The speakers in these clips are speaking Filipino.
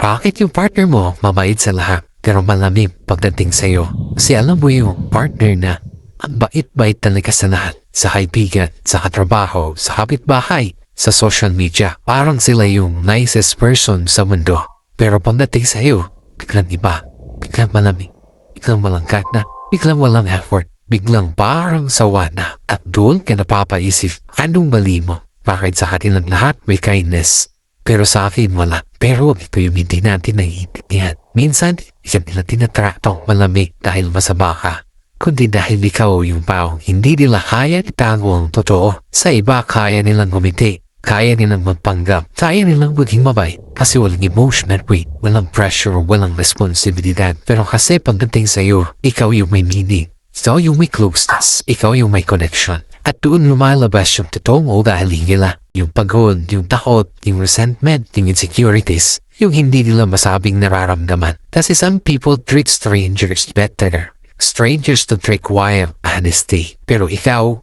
Bakit yung partner mo mabait sa lahat pero malamig pagdating sa'yo? Kasi alam mo yung partner na ang bait-bait talaga sa lahat. Sa kaibigan, sa katrabaho, sa kapitbahay, sa social media. Parang sila yung nicest person sa mundo. Pero pagdating sa'yo, biglang iba. Biglang malamig. Biglang malangkat na. Biglang walang effort. Biglang parang sawa na. At doon ka napapaisip, anong mali mo? Bakit sa kanilang lahat may kindness? Pero sa akin wala. Pero ito yung hindi natin naiintindihan. Minsan, hindi nila tinatratong malamig dahil masama ka. Kundi dahil ikaw yung taong hindi nila kaya itago ang totoo. Sa iba, kaya nilang gumiti. Kaya nilang magpanggap. Kaya nilang maging mabait. Kasi walang emotional weight, walang pressure, walang responsibilidad. Pero kasi pagdating sa'yo, ikaw yung may meaning. Ikaw yung may closeness. Ikaw yung may connection. At doon lumalabas yung totoo mo dahil nila. Yung pagod, yung takot, yung resentment, yung insecurities. Yung hindi nila masabing nararamdaman. Kasi some people treat strangers better. Strangers to trick wild honesty. Pero ikaw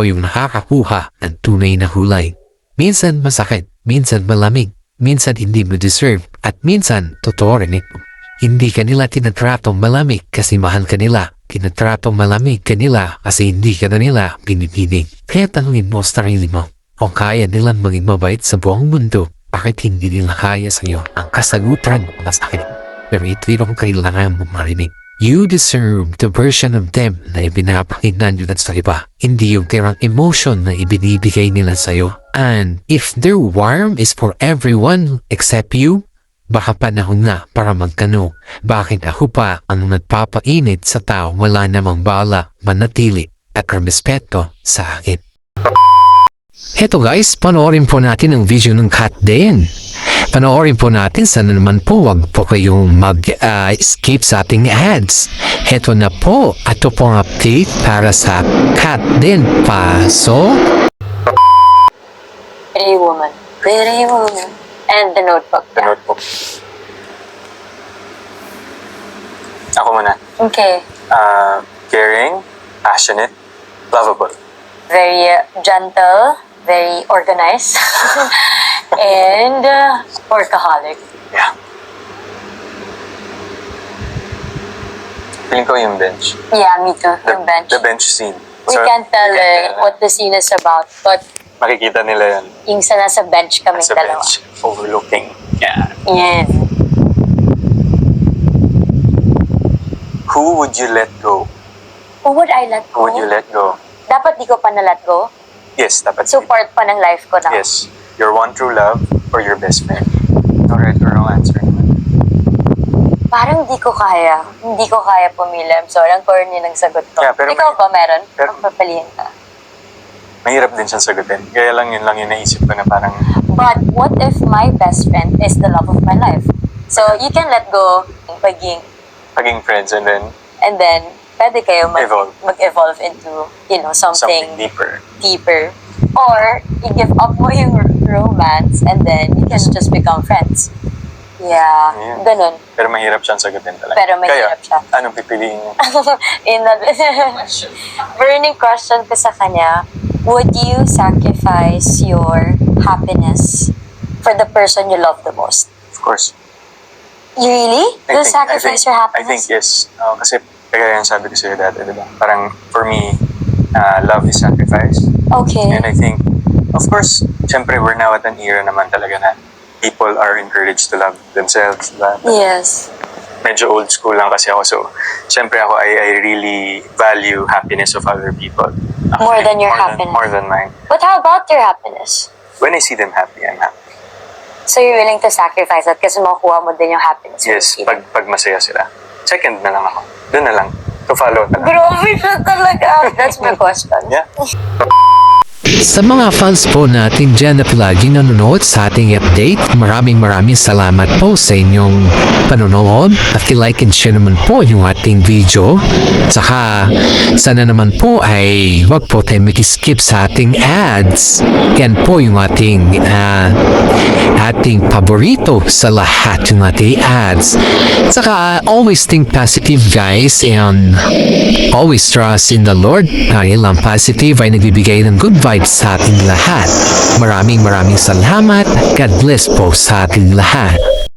yung nakakakuha ng tunay na hulay. Minsan masakit, minsan malamig, minsan hindi mo deserve, at minsan totoo rin ito. Hindi ka nila tinatratong malamig kasi mahal ka nila. Tinatratong malamig ka nila kasi hindi ka na nila pinipiling. Kaya tanungin mo sa sarili mo, kung kaya nilang maging mabait sa buong mundo, bakit hindi nila kaya sa'yo ang kasagutan na sa akin? Pero ito yung kailangan mo marinig. You deserve the version of them na ibinapakita nila sa iba. Hindi yung tirang emotion na ibinibigay nila sa'yo. And if their warmth is for everyone except you, baka panahon na para magtanong, bakit ako pa ang nagpapainit sa tao wala namang bala, manatili at respeto sa akin? Heto guys, panoorin po natin ang video ng Kat din. Panoorin po natin, sana naman po wag po kayong mag-skip sa ating ads. Heto na po, ito pong update para sa Kat din. Paso. Pretty Woman. Pretty Woman. And The Notebook. The Notebook. Ako muna. Okay. Caring, passionate, lovable. Very gentle, very organized, and workaholic. Yeah. Feeling ko yung bench. Yeah, me too. Yung bench. The bench scene. We can't tell what the scene is about, but makikita nila yun. yung sa nasa bench kaming Sa dalawa. bench, overlooking. Yeah. Yes. Who would you let go? Who would I let Who go? would you let go? Dapat di ko pa na-let go? Yes, dapat. So part pa ng life ko na. Yes. Your one true love or your best friend? No right or wrong answer naman. Parang di ko kaya. Hindi ko kaya pumili. I'm sorry, ang corny ng sagot ko. Yeah, pero Ikaw ba meron? pero- Magpapalihin ka. Mahirap din siyang sagutin. Kaya lang yun naisip ko na parang, But what if my best friend is the love of my life? So you can let go ng paging, paging friends and then pwede kayo Evolve. mag-evolve into, something something deeper. deeper. Or, you give up mo yung romance and then you can just become friends. Yeah, Yeah. ganun. Pero mahirap siyang sagutin talaga. Pero mahirap siya. Kaya, anong pipiliin niyo? Burning question ko sa kanya, would you sacrifice your happiness for the person you love the most? Of course. You really? You'll sacrifice your I think happiness? yes. Kasi kaya yung sabi ko sa'yo dati, diba? Parang for me, love is sacrifice. Okay. And I think, of course, syempre we're now at an era naman talaga na people are encouraged to love themselves. Diba? Yes. Medyo old school lang kasi ako. So, syempre ako, I really value happiness of other people. More than your happiness. More than mine. But how about your happiness? When I see them happy, I'm happy. So you're willing to sacrifice that kasi makuha mo din yung happiness. when you Yes, see them. pag masaya sila. Second na lang ako. Doon na lang. To follow na lang. Grabe siya talaga. That's my question. Yeah. Sa mga fans po natin dyan na palagi nanonood sa ating update, maraming salamat po sa inyong panonood. At like and share naman po yung ating video. Saka sana naman po ay wag po tayo mag-skip sa ating ads. Yan po yung ating paborito sa lahat ng ating ads. Saka always think positive guys, and always trust in the Lord. Dahil ang positive ay nagbibigay ng good vibes sa ating lahat. Maraming salamat. God bless po sa ating lahat.